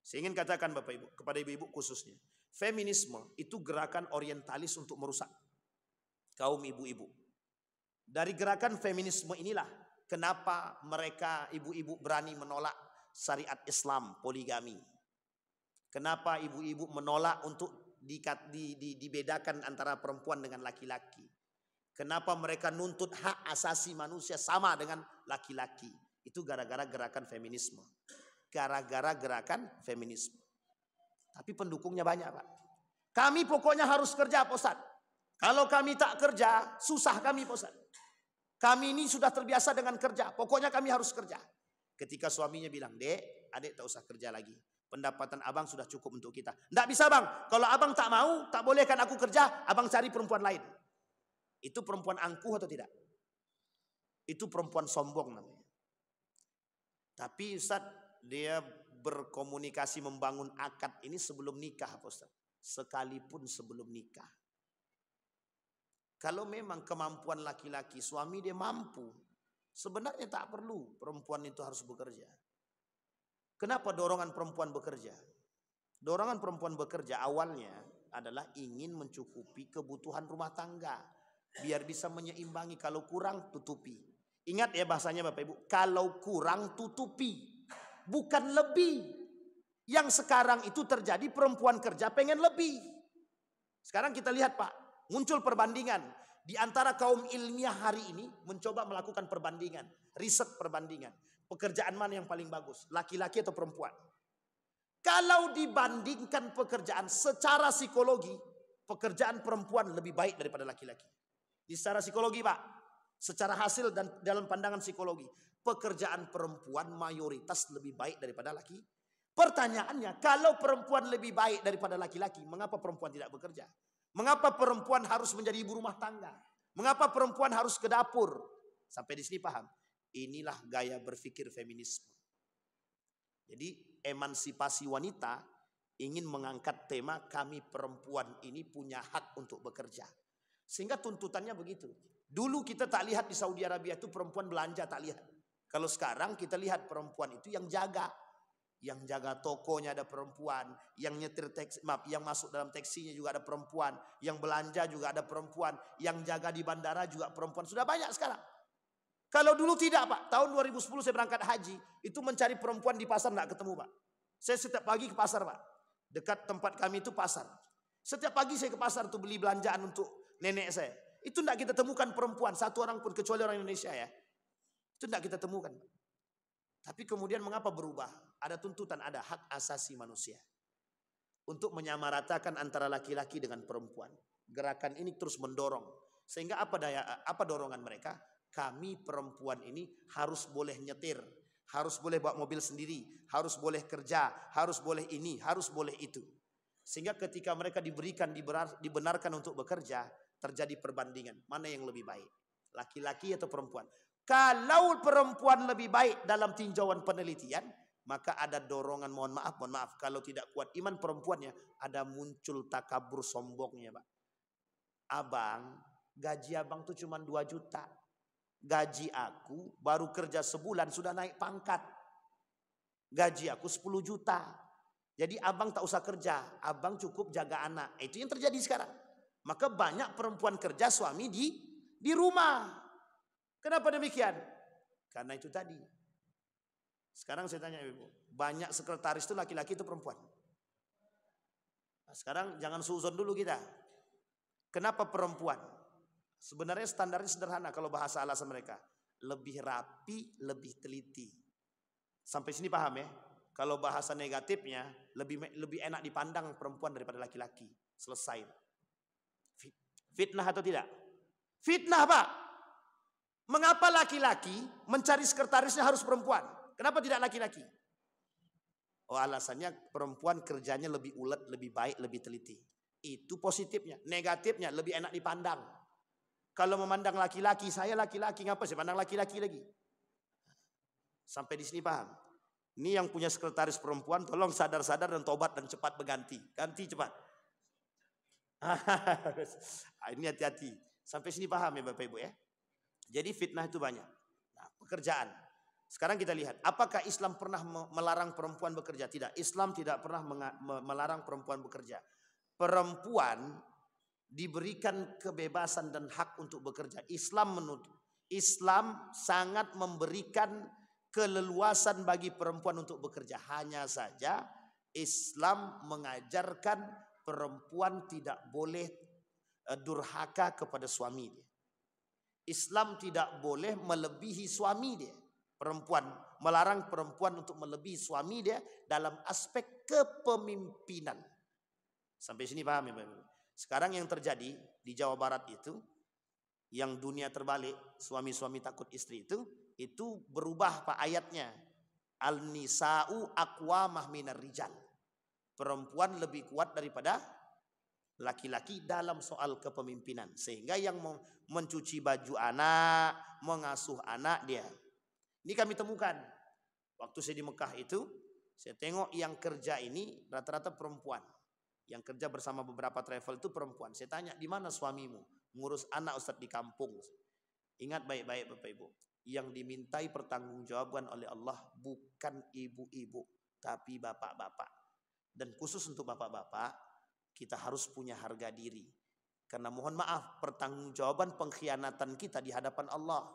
Saya ingin katakan Bapak Ibu, kepada ibu-ibu khususnya. Feminisme itu gerakan orientalis untuk merusak kaum ibu-ibu. Dari gerakan feminisme inilah kenapa mereka ibu-ibu berani menolak syariat Islam poligami. Kenapa ibu-ibu menolak untuk dibedakan antara perempuan dengan laki-laki. Kenapa mereka nuntut hak asasi manusia sama dengan laki-laki. Itu gara-gara gerakan feminisme. Gara-gara gerakan feminisme. Tapi pendukungnya banyak, Pak. Kami pokoknya harus kerja, Pak Ustaz. Kalau kami tak kerja, susah kami, Pak Ustaz. Kami ini sudah terbiasa dengan kerja, pokoknya kami harus kerja. Ketika suaminya bilang, Dek, adik tak usah kerja lagi. Pendapatan abang sudah cukup untuk kita. Tidak bisa, Bang. Kalau abang tak mau, tak bolehkan aku kerja, abang cari perempuan lain. Itu perempuan angkuh atau tidak? Itu perempuan sombong namanya. Tapi Ustaz, dia berkomunikasi membangun akad ini sebelum nikah, Pak Ustaz. Sekalipun sebelum nikah. Kalau memang kemampuan laki-laki, suami dia mampu, sebenarnya tak perlu perempuan itu harus bekerja. Kenapa dorongan perempuan bekerja? Dorongan perempuan bekerja awalnya adalah ingin mencukupi kebutuhan rumah tangga. Biar bisa menyeimbangi, kalau kurang tutupi. Ingat ya bahasanya Bapak Ibu, kalau kurang tutupi, bukan lebih. Yang sekarang itu terjadi, perempuan kerja pengen lebih. Sekarang kita lihat Pak, muncul perbandingan. Di antara kaum ilmiah hari ini mencoba melakukan perbandingan. Riset perbandingan. Pekerjaan mana yang paling bagus? Laki-laki atau perempuan? Kalau dibandingkan pekerjaan secara psikologi, pekerjaan perempuan lebih baik daripada laki-laki. Di secara psikologi Pak. Secara hasil dan dalam pandangan psikologi. Pekerjaan perempuan mayoritas lebih baik daripada laki. Pertanyaannya, kalau perempuan lebih baik daripada laki-laki, mengapa perempuan tidak bekerja? Mengapa perempuan harus menjadi ibu rumah tangga? Mengapa perempuan harus ke dapur? Sampai di sini paham? Inilah gaya berpikir feminisme. Jadi emansipasi wanita ingin mengangkat tema kami perempuan ini punya hak untuk bekerja. Sehingga tuntutannya begitu. Dulu kita tak lihat di Saudi Arabia itu perempuan belanja, tak lihat. Kalau sekarang kita lihat perempuan itu yang jaga. Yang jaga tokonya ada perempuan, yang nyetir taksi, yang masuk dalam taksinya juga ada perempuan, yang belanja juga ada perempuan, yang jaga di bandara juga perempuan. Sudah banyak sekarang. Kalau dulu tidak Pak, tahun 2010 saya berangkat haji, itu mencari perempuan di pasar tidak ketemu Pak. Saya setiap pagi ke pasar Pak, dekat tempat kami itu pasar. Setiap pagi saya ke pasar untuk beli belanjaan untuk nenek saya. Itu tidak kita temukan perempuan, satu orang pun kecuali orang Indonesia ya. Itu tidak kita temukan. Tapi kemudian mengapa berubah? Ada tuntutan, ada hak asasi manusia. Untuk menyamaratakan antara laki-laki dengan perempuan. Gerakan ini terus mendorong. Sehingga apa dorongan mereka? Kami perempuan ini harus boleh nyetir. Harus boleh bawa mobil sendiri. Harus boleh kerja. Harus boleh ini. Harus boleh itu. Sehingga ketika mereka dibenarkan untuk bekerja, terjadi perbandingan. Mana yang lebih baik? Laki-laki atau perempuan? Kalau perempuan lebih baik dalam tinjauan penelitian, maka ada dorongan, mohon maaf, kalau tidak kuat iman perempuannya, ada muncul takabur sombongnya Pak. Abang, gaji abang tuh cuma 2 juta. Gaji aku baru kerja sebulan sudah naik pangkat. Gaji aku 10 juta. Jadi abang tak usah kerja, abang cukup jaga anak. Itu yang terjadi sekarang. Maka banyak perempuan kerja, suami di rumah. Kenapa demikian? Karena itu tadi. Sekarang saya tanya Ibu, banyak sekretaris itu laki-laki itu perempuan? Nah, sekarang jangan suzon dulu kita. Kenapa perempuan? Sebenarnya standarnya sederhana kalau bahasa alasan mereka. Lebih rapi, lebih teliti. Sampai sini paham ya? Kalau bahasa negatifnya, lebih enak dipandang perempuan daripada laki-laki. Selesai. Fitnah atau tidak? Fitnah Pak. Mengapa laki-laki mencari sekretarisnya harus perempuan? Kenapa tidak laki-laki? Oh alasannya perempuan kerjanya lebih ulet, lebih baik, lebih teliti. Itu positifnya. Negatifnya lebih enak dipandang. Kalau memandang laki-laki, saya laki-laki, ngapa sih pandang laki-laki lagi? Sampai di sini paham? Ini yang punya sekretaris perempuan, tolong sadar-sadar dan tobat dan cepat berganti. Ganti cepat. Ini hati-hati. Sampai sini paham ya Bapak Ibu ya? Jadi fitnah itu banyak. Nah, pekerjaan. Sekarang kita lihat, apakah Islam pernah melarang perempuan bekerja? Tidak, Islam tidak pernah melarang perempuan bekerja. Perempuan diberikan kebebasan dan hak untuk bekerja. Islam menuntut. Islam sangat memberikan keleluasan bagi perempuan untuk bekerja. Hanya saja Islam mengajarkan perempuan tidak boleh durhaka kepada suami dia. Islam tidak boleh melebihi suami dia. Perempuan, melarang perempuan untuk melebihi suami dia dalam aspek kepemimpinan. Sampai sini paham ya Pak? Sekarang yang terjadi di Jawa Barat itu, yang dunia terbalik, suami-suami takut istri itu berubah Pak ayatnya. Al-nisa'u aqwamah minar rijal. Perempuan lebih kuat daripada laki-laki dalam soal kepemimpinan. Sehingga yang mencuci baju anak, mengasuh anak dia. Ini kami temukan. Waktu saya di Mekah itu, saya tengok yang kerja ini rata-rata perempuan. Yang kerja bersama beberapa travel itu perempuan. Saya tanya, di mana suamimu? Ngurus anak Ustadz di kampung. Ingat baik-baik Bapak Ibu. Yang dimintai pertanggungjawaban oleh Allah bukan ibu-ibu, tapi bapak-bapak. Dan khusus untuk bapak-bapak, kita harus punya harga diri. Karena mohon maaf, pertanggungjawaban pengkhianatan kita di hadapan Allah.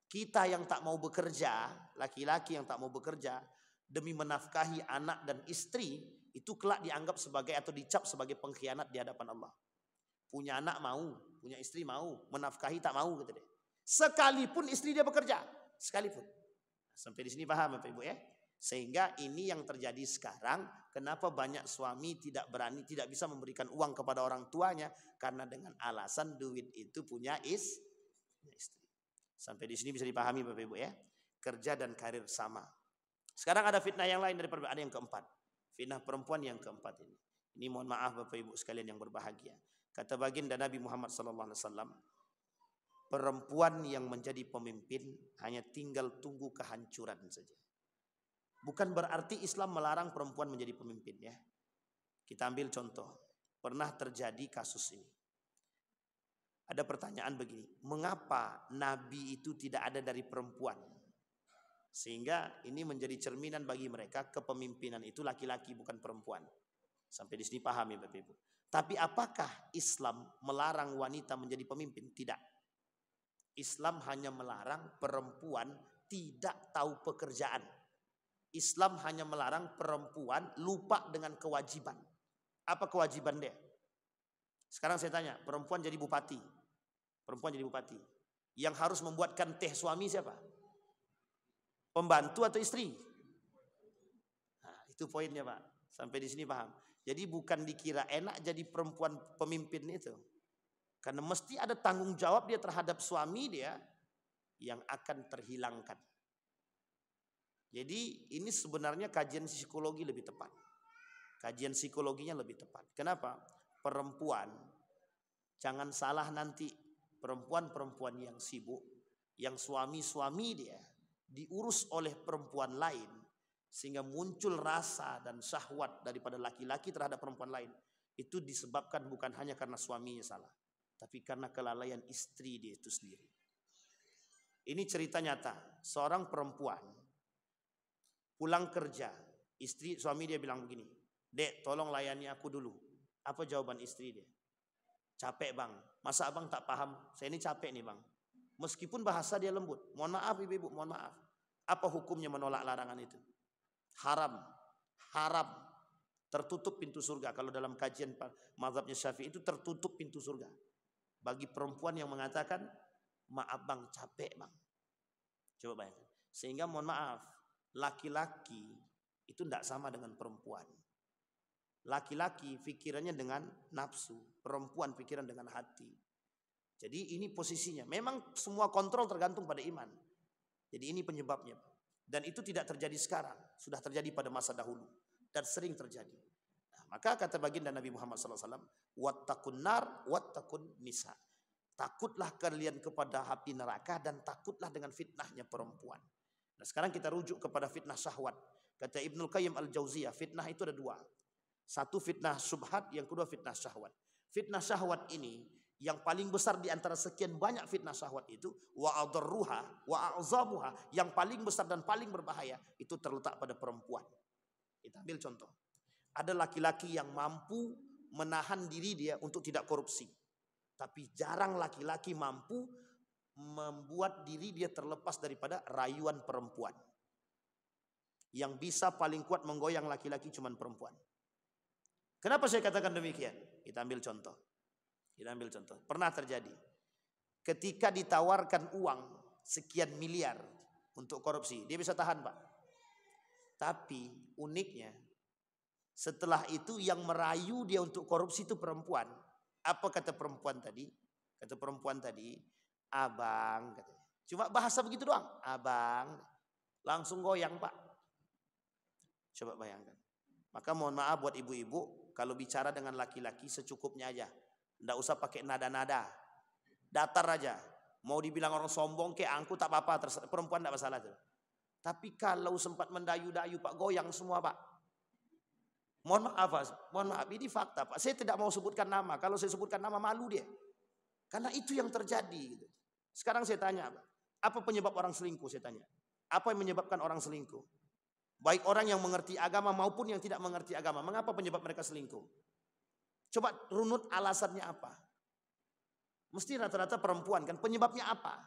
Kita yang tak mau bekerja, laki-laki yang tak mau bekerja, demi menafkahi anak dan istri, itu kelak dianggap sebagai atau dicap sebagai pengkhianat di hadapan Allah. Punya anak mau, punya istri mau, menafkahi tak mau gitu deh. Sekalipun istri dia bekerja, sekalipun. Sampai di sini paham Bapak Ibu ya? Sehingga ini yang terjadi sekarang, kenapa banyak suami tidak berani, tidak bisa memberikan uang kepada orang tuanya, karena dengan alasan duit itu punya istri. Sampai di sini bisa dipahami Bapak Ibu ya? Kerja dan karir sama. Sekarang ada fitnah yang lain daripada ada yang keempat. Fitnah perempuan yang keempat ini. Ini mohon maaf Bapak Ibu sekalian yang berbahagia. Kata baginda Nabi Muhammad SAW, perempuan yang menjadi pemimpin hanya tinggal tunggu kehancuran saja. Bukan berarti Islam melarang perempuan menjadi pemimpin ya. Kita ambil contoh. Pernah terjadi kasus ini. Ada pertanyaan begini, mengapa Nabi itu tidak ada dari perempuan? Sehingga ini menjadi cerminan bagi mereka, kepemimpinan itu laki-laki bukan perempuan. Sampai di sini paham ya Bapak Ibu. Tapi apakah Islam melarang wanita menjadi pemimpin? Tidak. Islam hanya melarang perempuan tidak tahu pekerjaan. Islam hanya melarang perempuan lupa dengan kewajiban. Apa kewajiban dia? Sekarang saya tanya, perempuan jadi bupati. Perempuan jadi bupati. Yang harus membuatkan teh suami siapa? Pembantu atau istri? Nah, itu poinnya Pak. Sampai di sini paham. Jadi bukan dikira enak jadi perempuan pemimpin itu. Karena mesti ada tanggung jawab dia terhadap suami dia yang akan terhilangkan. Jadi ini sebenarnya kajian psikologi lebih tepat. Kajian psikologinya lebih tepat. Kenapa? Perempuan, jangan salah nanti, perempuan-perempuan yang sibuk, yang suami-suami dia diurus oleh perempuan lain, sehingga muncul rasa dan syahwat daripada laki-laki terhadap perempuan lain. Itu disebabkan bukan hanya karena suaminya salah, tapi karena kelalaian istri dia itu sendiri. Ini cerita nyata. Seorang perempuan pulang kerja, suami dia bilang begini, "Dek, tolong layani aku dulu." Apa jawaban istri dia? "Capek bang, masa abang tak paham? Saya ini capek nih bang." Meskipun bahasa dia lembut. "Mohon maaf ibu-ibu, mohon maaf." Apa hukumnya menolak larangan itu? Haram. Haram. Tertutup pintu surga. Kalau dalam kajian mazhabnya Syafi'i itu tertutup pintu surga. Bagi perempuan yang mengatakan, "Maaf bang, capek bang." Coba bayangkan. Sehingga mohon maaf, laki-laki itu tidak sama dengan perempuan. Laki-laki pikirannya dengan nafsu, perempuan pikiran dengan hati. Jadi ini posisinya. Memang semua kontrol tergantung pada iman. Jadi ini penyebabnya. Dan itu tidak terjadi sekarang. Sudah terjadi pada masa dahulu. Dan sering terjadi. Nah, maka kata baginda Nabi Muhammad SAW, "Wattaqun nar, wattaqun nisa." Takutlah kalian kepada api neraka dan takutlah dengan fitnahnya perempuan. Nah sekarang kita rujuk kepada fitnah syahwat. Kata Ibnul Qayyim Al-Jauziyah, fitnah itu ada dua. Satu fitnah syubhat, yang kedua fitnah syahwat. Fitnah syahwat ini yang paling besar di antara sekian banyak fitnah syahwat itu, wa adarruha wa a'zamuha, yang paling besar dan paling berbahaya itu terletak pada perempuan. Kita ambil contoh. Ada laki-laki yang mampu menahan diri dia untuk tidak korupsi. Tapi jarang laki-laki mampu membuat diri dia terlepas daripada rayuan perempuan. Yang bisa paling kuat menggoyang laki-laki cuma perempuan. Kenapa saya katakan demikian? Kita ambil contoh. Pernah terjadi. Ketika ditawarkan uang sekian miliar untuk korupsi. Dia bisa tahan, Pak. Tapi uniknya, setelah itu yang merayu dia untuk korupsi itu perempuan. Apa kata perempuan tadi? Kata perempuan tadi, abang, katanya. Cuma bahasa begitu doang, abang. Langsung goyang, Pak. Coba bayangkan. Maka mohon maaf buat ibu-ibu, kalau bicara dengan laki-laki secukupnya aja. Nggak usah pakai nada-nada. Datar aja. Mau dibilang orang sombong kayak angku tak apa-apa, perempuan tidak masalah tuh. Tapi kalau sempat mendayu-dayu Pak, goyang semua Pak. Mohon maaf, ini fakta Pak. Saya tidak mau sebutkan nama. Kalau saya sebutkan nama malu dia. Karena itu yang terjadi. Sekarang saya tanya, apa penyebab orang selingkuh? Saya tanya. Apa yang menyebabkan orang selingkuh? Baik orang yang mengerti agama maupun yang tidak mengerti agama. Mengapa penyebab mereka selingkuh? Coba runut alasannya apa? Mesti rata-rata perempuan kan. Penyebabnya apa?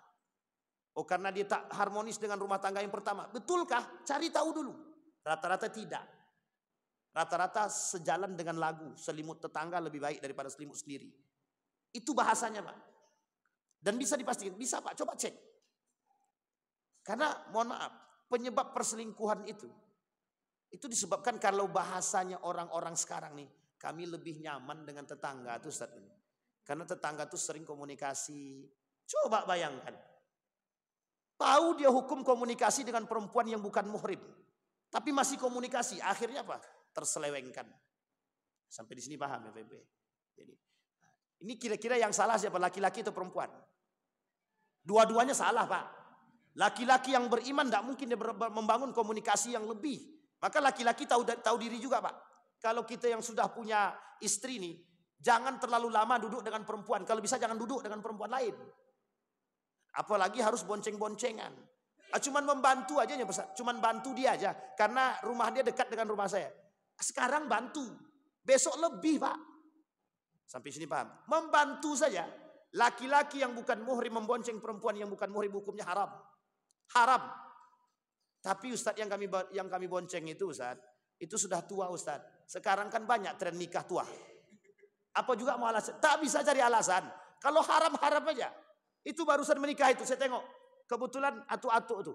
Oh karena dia tak harmonis dengan rumah tangga yang pertama. Betulkah? Cari tahu dulu. Rata-rata tidak. Rata-rata sejalan dengan lagu. Selimut tetangga lebih baik daripada selimut sendiri. Itu bahasanya Pak. Dan bisa dipastikan. Bisa Pak, coba cek. Karena mohon maaf. Penyebab perselingkuhan itu disebabkan kalau bahasanya orang-orang sekarang nih. Kami lebih nyaman dengan tetangga itu Ustaz. Karena tetangga itu sering komunikasi. Coba bayangkan. Tahu dia hukum komunikasi dengan perempuan yang bukan muhrim. Tapi masih komunikasi. Akhirnya apa? Terselewengkan. Sampai di sini paham ya PB. Jadi, ini kira-kira yang salah siapa? Laki-laki atau perempuan? Dua-duanya salah Pak. Laki-laki yang beriman tidak mungkin dia membangun komunikasi yang lebih. Maka laki-laki tahu diri juga Pak. Kalau kita yang sudah punya istri nih, jangan terlalu lama duduk dengan perempuan. Kalau bisa jangan duduk dengan perempuan lain. Apalagi harus bonceng-boncengan. Cuman membantu aja ya Pak. Cuman bantu dia aja. Karena rumah dia dekat dengan rumah saya. Sekarang bantu. Besok lebih Pak. Sampai sini paham? Membantu saja. Laki-laki yang bukan muhrim membonceng perempuan yang bukan muhrim hukumnya haram. Haram. Tapi Ustadz yang kami bonceng itu Ustadz, itu sudah tua Ustadz. Sekarang kan banyak tren nikah tua. Apa juga mau alasan? Tak bisa cari alasan. Kalau haram-haram aja. Itu barusan menikah itu saya tengok. Kebetulan atu-atu itu.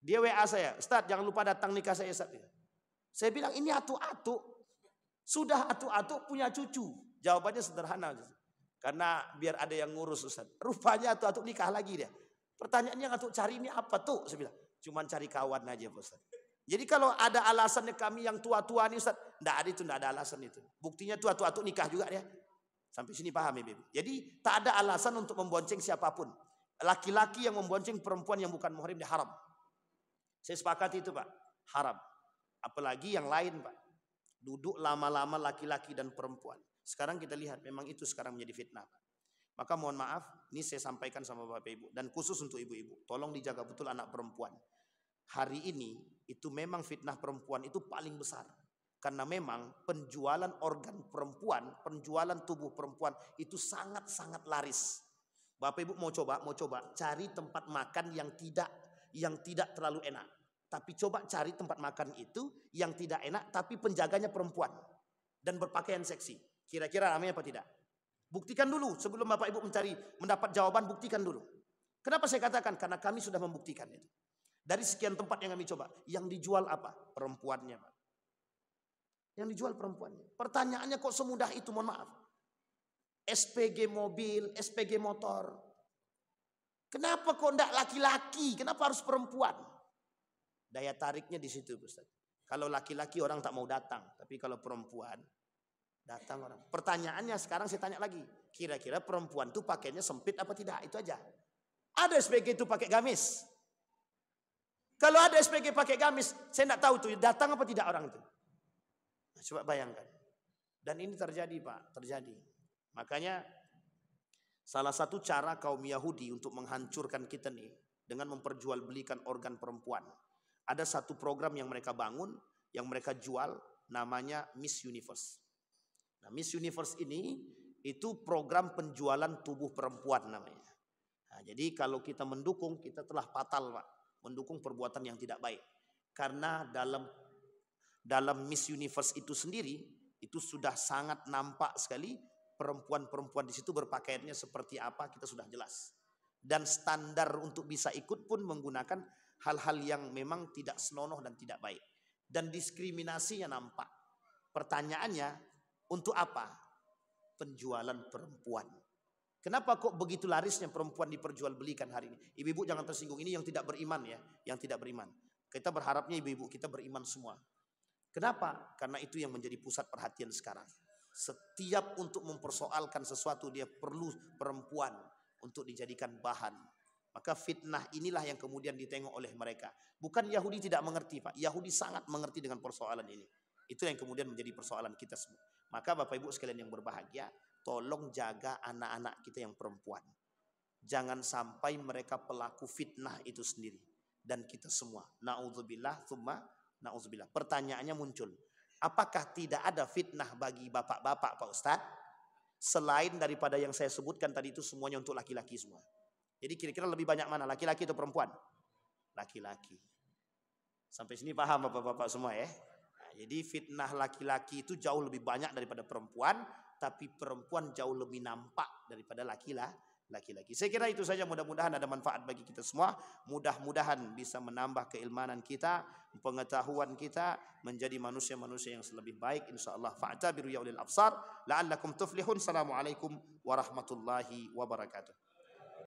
Dia WA saya, Ustadz jangan lupa datang nikah saya Ustadz. Saya bilang ini atu-atu. Sudah atu-atu punya cucu. Jawabannya sederhana. Karena biar ada yang ngurus Ustadz. Rupanya atu-atu nikah lagi dia. Pertanyaannya yang atu cari ini apa tuh? Saya bilang, cuman cari kawan aja Ustadz. Jadi kalau ada alasannya kami yang tua-tua nih Ustaz, enggak ada alasan itu. Buktinya tua-tua nikah juga dia. Sampai sini paham ya, Bibi? Jadi tak ada alasan untuk membonceng siapapun. Laki-laki yang membonceng perempuan yang bukan muhrim dia haram. Saya sepakati itu Pak, haram. Apalagi yang lain Pak. Duduk lama-lama laki-laki dan perempuan. Sekarang kita lihat memang itu sekarang menjadi fitnah Pak. Maka mohon maaf, ini saya sampaikan sama Bapak Ibu. Dan khusus untuk ibu-ibu, tolong dijaga betul anak perempuan. Hari ini itu memang fitnah perempuan itu paling besar. Karena memang penjualan organ perempuan, penjualan tubuh perempuan itu sangat-sangat laris. Bapak Ibu mau coba cari tempat makan yang tidak terlalu enak. Tapi coba cari tempat makan itu yang tidak enak tapi penjaganya perempuan dan berpakaian seksi. Kira-kira ramai apa tidak? Buktikan dulu sebelum Bapak Ibu mendapat jawaban, buktikan dulu. Kenapa saya katakan? Karena kami sudah membuktikan itu. Dari sekian tempat yang kami coba, yang dijual apa? Perempuannya, Pak. Yang dijual perempuannya. Pertanyaannya kok semudah itu, mohon maaf. SPG mobil, SPG motor. Kenapa kok enggak laki-laki? Kenapa harus perempuan? Daya tariknya di situ, Ustaz. Kalau laki-laki orang tak mau datang, tapi kalau perempuan datang orang. Pertanyaannya sekarang saya tanya lagi. Kira-kira perempuan itu pakainya sempit apa tidak? Itu aja. Ada SPG itu pakai gamis. Kalau ada SPG pakai gamis, saya tidak tahu tuh datang apa tidak orang itu. Nah, coba bayangkan. Dan ini terjadi Pak, terjadi. Makanya salah satu cara kaum Yahudi untuk menghancurkan kita nih dengan memperjualbelikan organ perempuan. Ada satu program yang mereka bangun, yang mereka jual, namanya Miss Universe. Nah, Miss Universe ini itu program penjualan tubuh perempuan namanya. Nah, jadi kalau kita mendukung, kita telah fatal Pak. Mendukung perbuatan yang tidak baik. Karena dalam Miss Universe itu sendiri, itu sudah sangat nampak sekali perempuan-perempuan di situ berpakaiannya seperti apa, kita sudah jelas. Dan standar untuk bisa ikut pun menggunakan hal-hal yang memang tidak senonoh dan tidak baik. Dan diskriminasinya nampak. Pertanyaannya, untuk apa? Penjualan perempuan. Kenapa kok begitu larisnya perempuan diperjualbelikan hari ini? Ibu-ibu jangan tersinggung, ini yang tidak beriman ya, yang tidak beriman. Kita berharapnya ibu-ibu kita beriman semua. Kenapa? Karena itu yang menjadi pusat perhatian sekarang. Setiap untuk mempersoalkan sesuatu dia perlu perempuan untuk dijadikan bahan. Maka fitnah inilah yang kemudian ditengok oleh mereka. Bukan Yahudi tidak mengerti, Pak. Yahudi sangat mengerti dengan persoalan ini. Itu yang kemudian menjadi persoalan kita semua. Maka Bapak Ibu sekalian yang berbahagia, tolong jaga anak-anak kita yang perempuan. Jangan sampai mereka pelaku fitnah itu sendiri. Dan kita semua. Na'udzubillah, thumma na'udzubillah. Pertanyaannya muncul. Apakah tidak ada fitnah bagi bapak-bapak, Pak Ustadz? Selain daripada yang saya sebutkan tadi itu semuanya untuk laki-laki semua. Jadi kira-kira lebih banyak mana? Laki-laki atau perempuan? Laki-laki. Sampai sini paham bapak-bapak semua ya? Nah, jadi fitnah laki-laki itu jauh lebih banyak daripada perempuan. Tapi perempuan jauh lebih nampak daripada laki-laki. Saya kira itu saja, mudah-mudahan ada manfaat bagi kita semua. Mudah-mudahan bisa menambah keilmanan kita, pengetahuan kita, menjadi manusia-manusia yang lebih baik insyaallah. Fa'tabiru ya ulil absar la'allakum tuflihun. Assalamualaikum warahmatullahi wabarakatuh.